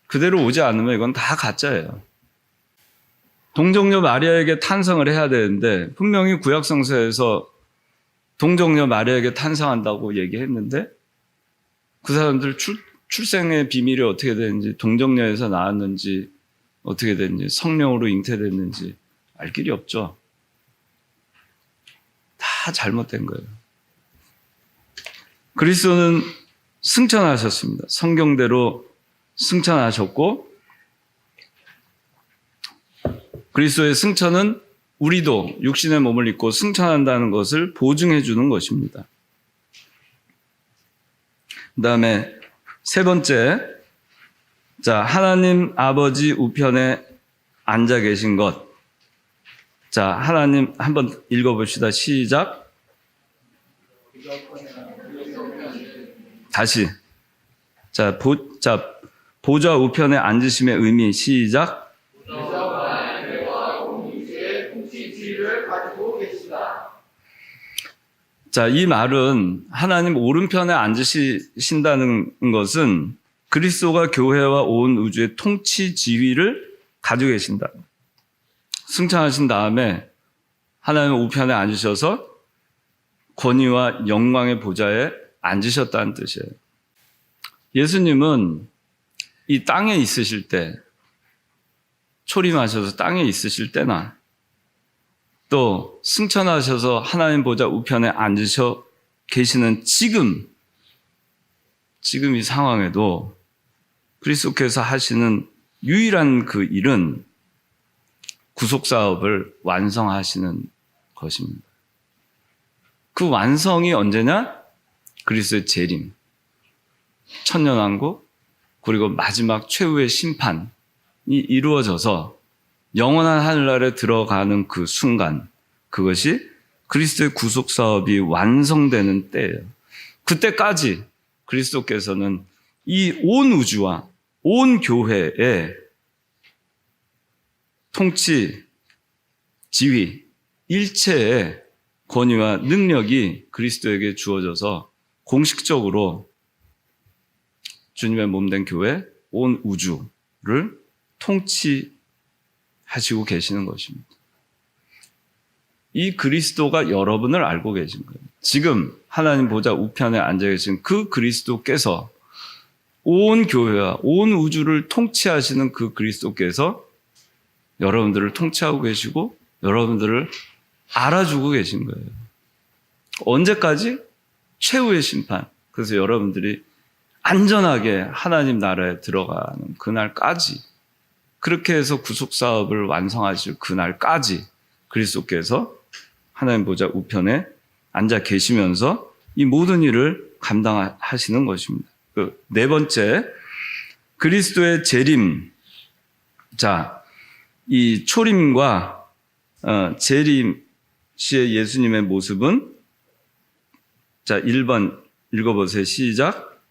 그대로 오지 않으면 이건 다 가짜예요. 동정녀 마리아에게 탄성을 해야 되는데 분명히 구약성서에서 동정녀 마리아에게 탄성한다고 얘기했는데 그 사람들 출생의 비밀이 어떻게 되는지, 동정녀에서 나왔는지, 어떻게 됐는지, 성령으로 잉태됐는지 알 길이 없죠. 다 잘못된 거예요. 그리스도는 승천하셨습니다. 성경대로 승천하셨고 그리스도의 승천은 우리도 육신의 몸을 입고 승천한다는 것을 보증해 주는 것입니다. 그 다음에 세 번째, 자, 하나님 아버지 우편에 앉아 계신 것. 자, 하나님 한번 읽어봅시다. 시작. 다시. 자, 보좌 우편에 앉으심의 의미. 시작. 자, 이 말은 하나님 오른편에 앉으신다는 것은 그리스도가 교회와 온 우주의 통치 지휘를 가지고 계신다. 승천하신 다음에 하나님 우편에 앉으셔서 권위와 영광의 보좌에 앉으셨다는 뜻이에요. 예수님은 이 땅에 있으실 때, 초림하셔서 땅에 있으실 때나 또 승천하셔서 하나님 보좌 우편에 앉으셔 계시는 지금 이 상황에도 그리스도께서 하시는 유일한 그 일은 구속사업을 완성하시는 것입니다. 그 완성이 언제냐? 그리스도의 재림, 천년왕국, 그리고 마지막 최후의 심판이 이루어져서 영원한 하늘나라에 들어가는 그 순간, 그것이 그리스도의 구속 사업이 완성되는 때예요. 그때까지 그리스도께서는 이 온 우주와 온 교회의 통치, 지휘, 일체의 권위와 능력이 그리스도에게 주어져서 공식적으로 주님의 몸된 교회, 온 우주를 통치하시고 계시는 것입니다. 이 그리스도가 여러분을 알고 계신 거예요. 지금 하나님 보좌 우편에 앉아 계신 그 그리스도께서 온 교회와 온 우주를 통치하시는 그 그리스도께서 여러분들을 통치하고 계시고 여러분들을 알아주고 계신 거예요. 언제까지? 최후의 심판. 그래서 여러분들이 안전하게 하나님 나라에 들어가는 그날까지, 그렇게 해서 구속 사업을 완성하실 그날까지 그리스도께서 하나님 보좌 우편에 앉아 계시면서 이 모든 일을 감당하시는 것입니다. 그 네 번째, 그리스도의 재림. 자, 이 초림과 재림 시의 예수님의 모습은, 자, 1번 읽어보세요. 시작.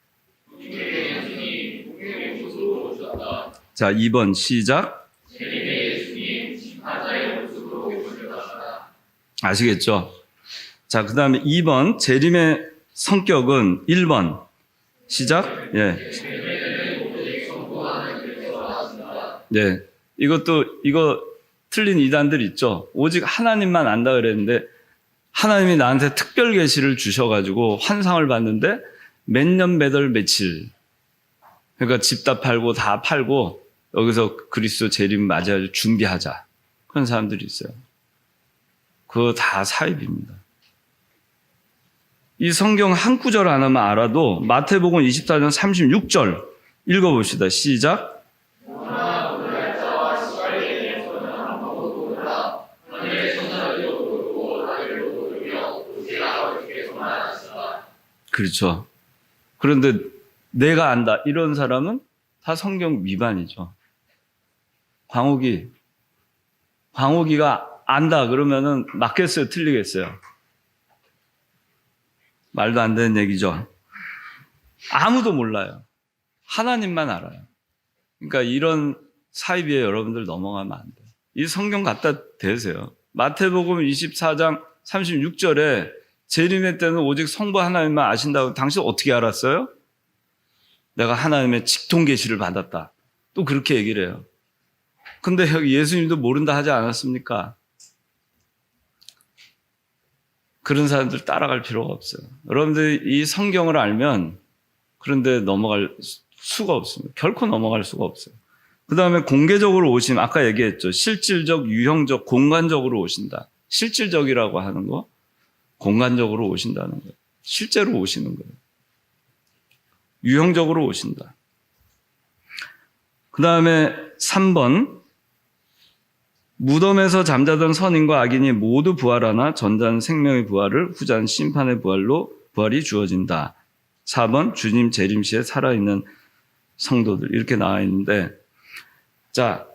자, 2번 시작. 아시겠죠? 자, 그 다음에 2번 재림의 성격은 1번 시작. 예. 네. 이거 틀린 이단들 있죠? 오직 하나님만 안다 그랬는데 하나님이 나한테 특별 계시를 주셔가지고 환상을 봤는데 몇 년 몇 월 며칠, 그러니까 집 다 팔고 다 팔고 여기서 그리스도 재림 맞이할 준비하자, 그런 사람들이 있어요. 그거 다 사입입니다. 이 성경 한 구절 하나만 알아도 마태복음 24장 36절 읽어봅시다. 시작. 그렇죠. 그런데 내가 안다 이런 사람은 다 성경 위반이죠. 광욱이가 안다 그러면은 맞겠어요, 틀리겠어요? 말도 안 되는 얘기죠. 아무도 몰라요. 하나님만 알아요. 그러니까 이런 사이비에 여러분들 넘어가면 안 돼요. 이 성경 갖다 대세요. 마태복음 24장 36절에 재림의 때는 오직 성부 하나님만 아신다고, 당신 어떻게 알았어요? 내가 하나님의 직통 계시를 받았다. 또 그렇게 얘기를 해요. 근데 여기 예수님도 모른다 하지 않았습니까? 그런 사람들 따라갈 필요가 없어요. 여러분들 이 성경을 알면 그런데 넘어갈 수가 없습니다. 결코 넘어갈 수가 없어요. 그 다음에 공개적으로 오심, 아까 얘기했죠. 실질적, 유형적, 공간적으로 오신다. 실질적이라고 하는 거, 공간적으로 오신다는 거예요. 실제로 오시는 거예요. 유형적으로 오신다. 그 다음에 3번, 무덤에서 잠자던 선인과 악인이 모두 부활하나 전자는 생명의 부활을, 후자는 심판의 부활이 주어진다. 4번, 주님 재림 시에 살아있는 성도들, 이렇게 나와 있는데, 자,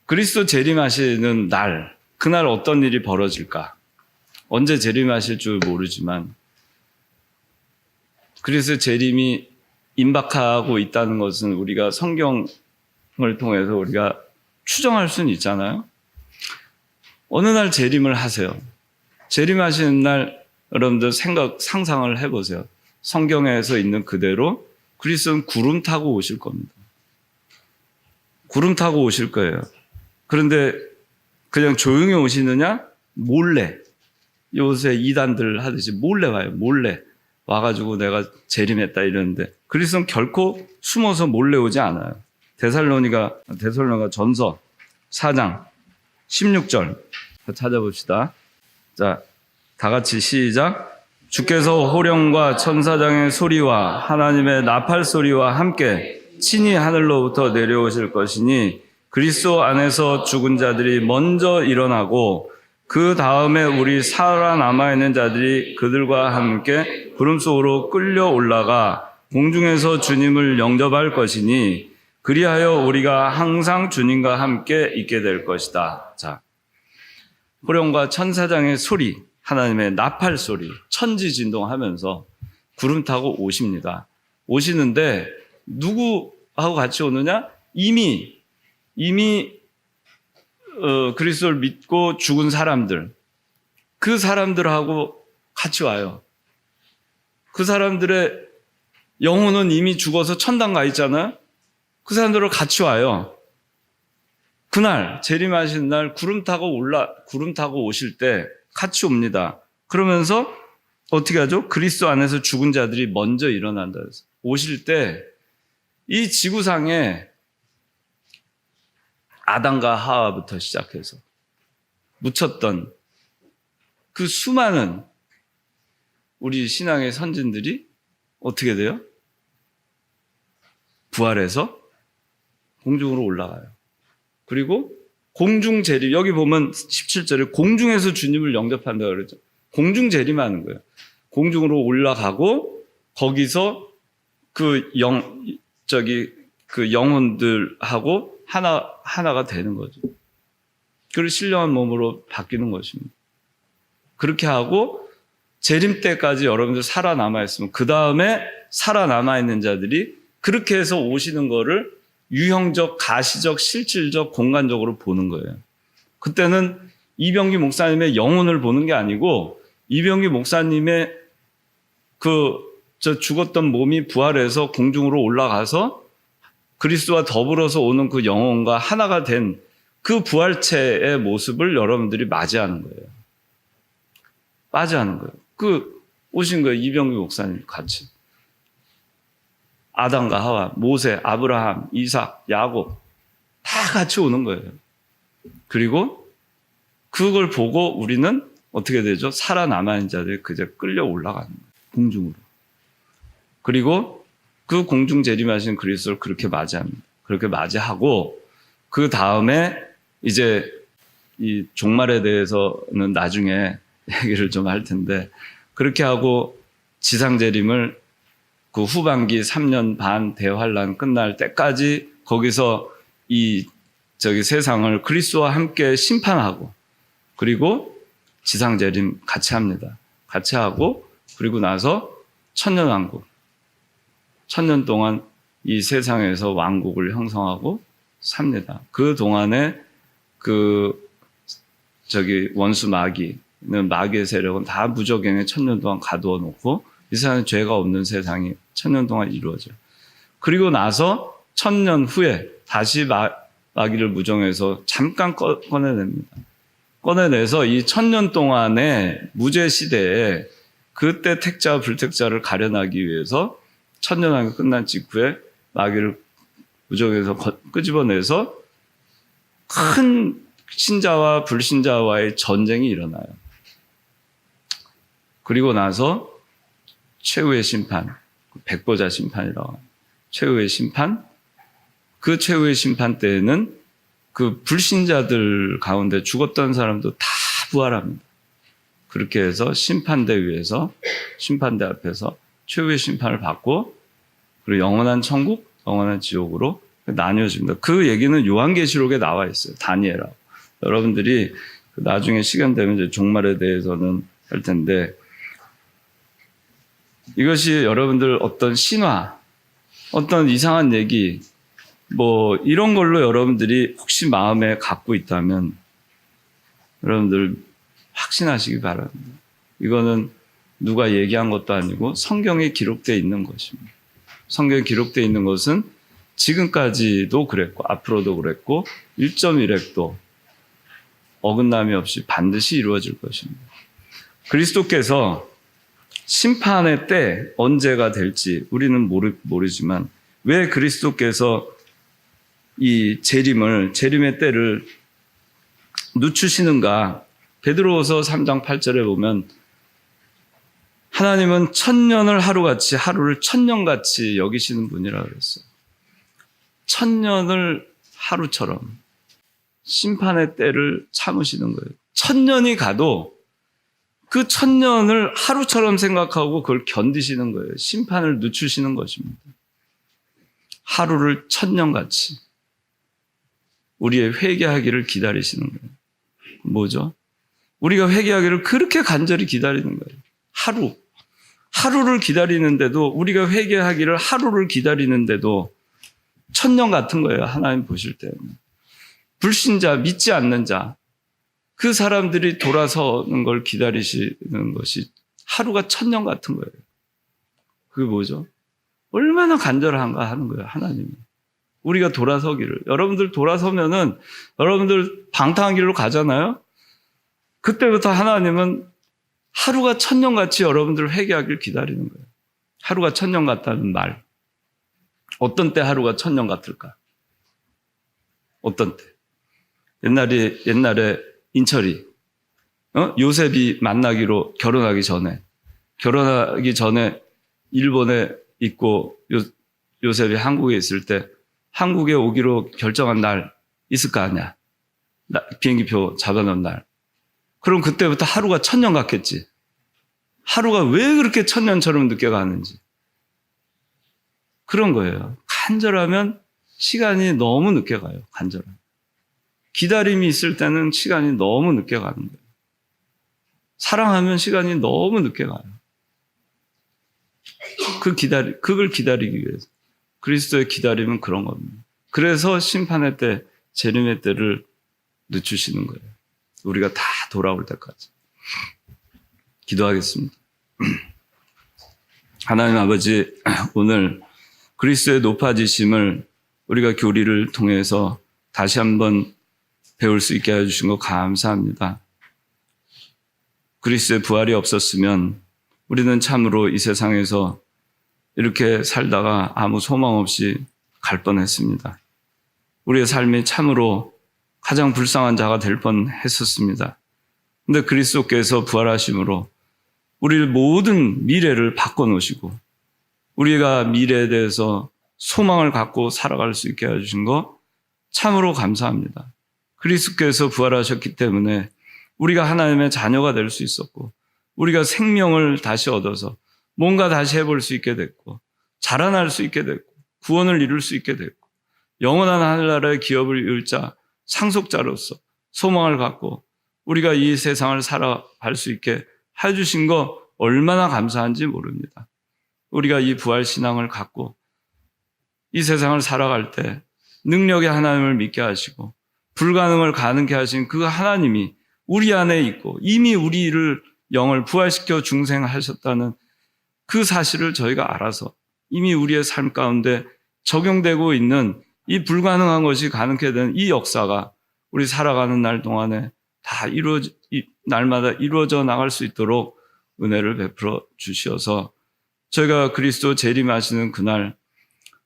그리스도 재림하시는 날, 그날 어떤 일이 벌어질까? 언제 재림하실 줄 모르지만 그리스도 재림이 임박하고 있다는 것은 우리가 성경을 통해서 우리가 추정할 수는 있잖아요. 어느 날 재림을 하세요. 재림하시는 날 여러분들 상상을 해보세요. 성경에서 있는 그대로 그리스도는 구름 타고 오실 겁니다. 구름 타고 오실 거예요. 그런데 그냥 조용히 오시느냐? 몰래. 요새 이단들 하듯이 몰래 와요. 몰래 와가지고 내가 재림했다 이러는데 그리스도는 결코 숨어서 몰래 오지 않아요. 데살로니가 전서 4장 16절 찾아봅시다. 자, 다 같이 시작. 주께서 호령과 천사장의 소리와 하나님의 나팔 소리와 함께 친히 하늘로부터 내려오실 것이니 그리스도 안에서 죽은 자들이 먼저 일어나고 그 다음에 우리 살아남아 있는 자들이 그들과 함께 구름 속으로 끌려 올라가 공중에서 주님을 영접할 것이니 그리하여 우리가 항상 주님과 함께 있게 될 것이다. 자, 호령과 천사장의 소리, 하나님의 나팔 소리, 천지 진동하면서 구름 타고 오십니다. 오시는데 누구하고 같이 오느냐? 이미 그리스도를 믿고 죽은 사람들, 그 사람들하고 같이 와요. 그 사람들의 영혼은 이미 죽어서 천당 가 있잖아요. 그 사람들을 같이 와요. 그날 재림하신 날 구름 타고 오실 때 같이 옵니다. 그러면서 어떻게 하죠? 그리스도 안에서 죽은 자들이 먼저 일어난다. 오실 때 이 지구상에 아담과 하와부터 시작해서 묻혔던 그 수많은 우리 신앙의 선진들이 어떻게 돼요? 부활해서 공중으로 올라가요. 그리고 공중 재림, 여기 보면 17절에 공중에서 주님을 영접한다고 그러죠. 공중 재림하는 거예요. 공중으로 올라가고 거기서 그 영혼들하고 하나가 되는 거죠. 그리고 신령한 몸으로 바뀌는 것입니다. 그렇게 하고 재림 때까지 여러분들 살아남아 있으면 그 다음에 살아남아 있는 자들이 그렇게 해서 오시는 거를 유형적, 가시적, 실질적, 공간적으로 보는 거예요. 그때는 이병기 목사님의 영혼을 보는 게 아니고 이병기 목사님의 죽었던 몸이 부활해서 공중으로 올라가서 그리스도와 더불어서 오는 그 영혼과 하나가 된 그 부활체의 모습을 여러분들이 맞이하는 거예요. 맞이하는 거예요. 오신 거예요. 이병기 목사님 같이. 아담과 하와, 모세, 아브라함, 이삭, 야곱 다 같이 오는 거예요. 그리고 그걸 보고 우리는 어떻게 되죠? 살아남아있는 자들이 그저 끌려 올라가는 거예요. 공중으로. 그리고 그 공중 재림하신 그리스도를 그렇게 맞이합니다. 그렇게 맞이하고 그 다음에 이제 이 종말에 대해서는 나중에 얘기를 좀 할 텐데 그렇게 하고 지상 재림을 그 후반기 3년 반 대환란 끝날 때까지 거기서 세상을 그리스도와 함께 심판하고 그리고 지상 재림 같이 합니다. 같이 하고 그리고 나서 천년왕국. 1000년 동안 이 세상에서 왕국을 형성하고 삽니다. 그 동안에 원수 마귀의 세력은 다 무적행에 1000년 동안 가두어 놓고 이 세상에 죄가 없는 세상이 1000년 동안 이루어져요. 그리고 나서 1000년 후에 다시 마귀를 무정해서 잠깐 꺼내냅니다. 꺼내내서 이 1000년 동안의 무죄 시대에 그때 택자와 불택자를 가려나기 위해서 1000년왕이 끝난 직후에 마귀를 무정해서 끄집어내서 큰 신자와 불신자와의 전쟁이 일어나요. 그리고 나서 최후의 심판, 백보자 심판이라고 합니다. 최후의 심판, 그 최후의 심판 때에는 그 불신자들 가운데 죽었던 사람도 다 부활합니다. 그렇게 해서 심판대 앞에서 최후의 심판을 받고 그리고 영원한 천국, 영원한 지옥으로 나뉘어집니다. 그 얘기는 요한계시록에 나와 있어요. 다니엘하고. 여러분들이 나중에 시간 되면 이제 종말에 대해서는 할 텐데 이것이 여러분들 어떤 신화, 어떤 이상한 얘기 이런 걸로 여러분들이 혹시 마음에 갖고 있다면 여러분들 확신하시기 바랍니다. 이거는 누가 얘기한 것도 아니고 성경에 기록되어 있는 것입니다. 성경에 기록되어 있는 것은 지금까지도 그랬고 앞으로도 그랬고 1.1획도 어긋남이 없이 반드시 이루어질 것입니다. 그리스도께서 심판의 때 언제가 될지 우리는 모르지만 왜 그리스도께서 이 재림의 때를 늦추시는가? 베드로후서 3장 8절에 보면 하나님은 1000년을 하루같이 하루를 1000년같이 여기시는 분이라고 그랬어요. 1000년을 하루처럼 심판의 때를 참으시는 거예요. 1000년이 가도 그 1000년을 하루처럼 생각하고 그걸 견디시는 거예요. 심판을 늦추시는 것입니다. 하루를 1000년같이 우리의 회개하기를 기다리시는 거예요. 뭐죠? 우리가 회개하기를 그렇게 간절히 기다리는 거예요. 하루를 기다리는데도, 우리가 회개하기를 하루를 기다리는데도 1000년 같은 거예요. 하나님 보실 때는. 불신자, 믿지 않는 자, 그 사람들이 돌아서는 걸 기다리시는 것이 하루가 1000년 같은 거예요. 그게 뭐죠? 얼마나 간절한가 하는 거예요, 하나님이. 우리가 돌아서기를. 여러분들 돌아서면은 여러분들 방탕한 길로 가잖아요? 그때부터 하나님은 하루가 1000년 같이 여러분들 회개하기를 기다리는 거예요. 하루가 1000년 같다는 말. 어떤 때 하루가 1000년 같을까? 어떤 때? 옛날에 인철이, 요셉이 만나기로 결혼하기 전에 일본에 있고 요셉이 한국에 있을 때 한국에 오기로 결정한 날 있을 거 아니야. 비행기표 잡아놓은 날. 그럼 그때부터 하루가 1000년 같겠지. 하루가 왜 그렇게 1000년처럼 늦게 가는지. 그런 거예요. 간절하면 시간이 너무 늦게 가요. 간절하면. 기다림이 있을 때는 시간이 너무 늦게 가는 거예요. 사랑하면 시간이 너무 늦게 가요. 그걸 기다리기 위해서. 그리스도의 기다림은 그런 겁니다. 그래서 심판의 때, 재림의 때를 늦추시는 거예요. 우리가 다 돌아올 때까지. 기도하겠습니다. 하나님 아버지, 오늘 그리스도의 높아지심을 우리가 교리를 통해서 다시 한번 배울 수 있게 해주신 거 감사합니다. 그리스도의 부활이 없었으면 우리는 참으로 이 세상에서 이렇게 살다가 아무 소망 없이 갈 뻔했습니다. 우리의 삶이 참으로 가장 불쌍한 자가 될 뻔했었습니다. 그런데 그리스도께서 부활하심으로 우리 모든 미래를 바꿔놓으시고 우리가 미래에 대해서 소망을 갖고 살아갈 수 있게 해주신 거 참으로 감사합니다. 그리스도께서 부활하셨기 때문에 우리가 하나님의 자녀가 될 수 있었고 우리가 생명을 다시 얻어서 뭔가 다시 해볼 수 있게 됐고 자라날 수 있게 됐고 구원을 이룰 수 있게 됐고 영원한 하늘나라의 기업을 이룰 자 상속자로서 소망을 갖고 우리가 이 세상을 살아갈 수 있게 해주신 거 얼마나 감사한지 모릅니다. 우리가 이 부활신앙을 갖고 이 세상을 살아갈 때 능력의 하나님을 믿게 하시고 불가능을 가능케 하신 그 하나님이 우리 안에 있고 이미 우리를 영을 부활시켜 중생하셨다는 그 사실을 저희가 알아서 이미 우리의 삶 가운데 적용되고 있는 이 불가능한 것이 가능케 된 이 역사가 우리 살아가는 날 동안에 다 날마다 이루어져 나갈 수 있도록 은혜를 베풀어 주시어서 저희가 그리스도 재림하시는 그날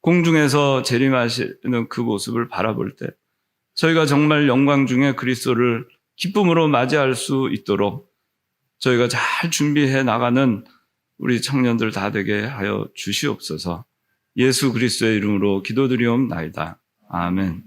공중에서 재림하시는 그 모습을 바라볼 때 저희가 정말 영광 중에 그리스도를 기쁨으로 맞이할 수 있도록 저희가 잘 준비해 나가는 우리 청년들 다 되게 하여 주시옵소서. 예수 그리스도의 이름으로 기도드리옵나이다. 아멘.